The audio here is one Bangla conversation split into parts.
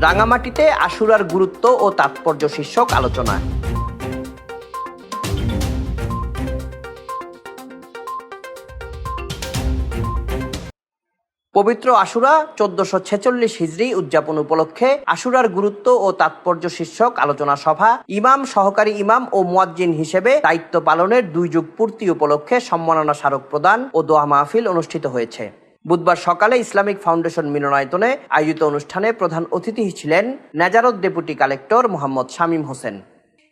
রাঙামাটিতে আশুরার গুরুত্ব ও তাৎপর্য শীর্ষক আলোচনা। পবিত্র আশুরা 1446 হিজরি উদযাপন উপলক্ষে আশুরার গুরুত্ব ও তাৎপর্য শীর্ষক আলোচনা সভা ইমাম, সহকারী ইমাম ও মুয়াজ্জিন হিসেবে দায়িত্ব পালনের 2 যুগ পূর্তি উপলক্ষে সম্মাননা স্মারক প্রদান ও দোয়া মাহফিল অনুষ্ঠিত হয়েছে। বুধবার সকালে ইসলামিক ফাউন্ডেশন মিলনায়তনে আয়োজিত অনুষ্ঠানে প্রধান অতিথি ছিলেন Nezarat deputy collector Mohammad Shamim Hossain.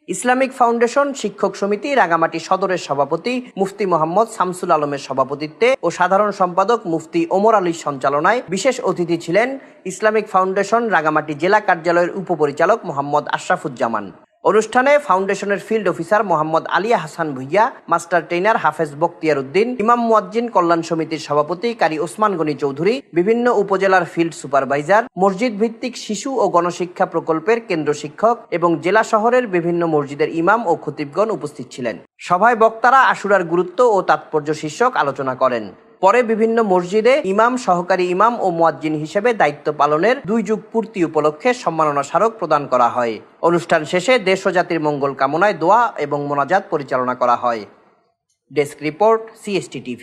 Islamic foundation শিক্ষক সমিতি রাঙামাটি সদরের সভাপতি মুফতি মোহাম্মদ শামসুল আলমের সভাপতিত্বে ও সাধারণ সম্পাদক মুফতি ওমর আলীর সঞ্চালনায় বিশেষ অতিথি ছিলেন ইসলামিক ফাউন্ডেশন রাঙামাটি জেলা কার্যালয়ের উপপরিচালক মোহাম্মদ আশরাফুজ্জামান। অনুষ্ঠানে ফাউন্ডেশনের field officer Mohammad Aliya Hasan Bhuiya, master trainer Hafez Bakhtiar Uddin, ইমাম মুয়াজ্জিন কল্যাণ সমিতির সভাপতি কারি ওসমান গনি চৌধুরী, বিভিন্ন উপজেলার ফিল্ড সুপারভাইজার, মসজিদ ভিত্তিক শিশু ও গণশিক্ষা প্রকল্পের কেন্দ্র শিক্ষক এবং জেলা শহরের বিভিন্ন মসজিদের ইমাম ও খতিবগণ উপস্থিত ছিলেন। সভায় বক্তারা আশুরার গুরুত্ব ও তাৎপর্য শীর্ষক আলোচনা করেন। পরে বিভিন্ন মসজিদে ইমাম, সহকারী ইমাম ও মুয়াজ্জিন হিসেবে দায়িত্ব পালনের 2 যুগ পূর্তি উপলক্ষে সম্মাননা স্মারক প্রদান করা হয়। অনুষ্ঠান শেষে দেশ ও জাতির মঙ্গল কামনায় দোয়া এবং মোনাজাত পরিচালনা করা হয়। Desk report, CST TV।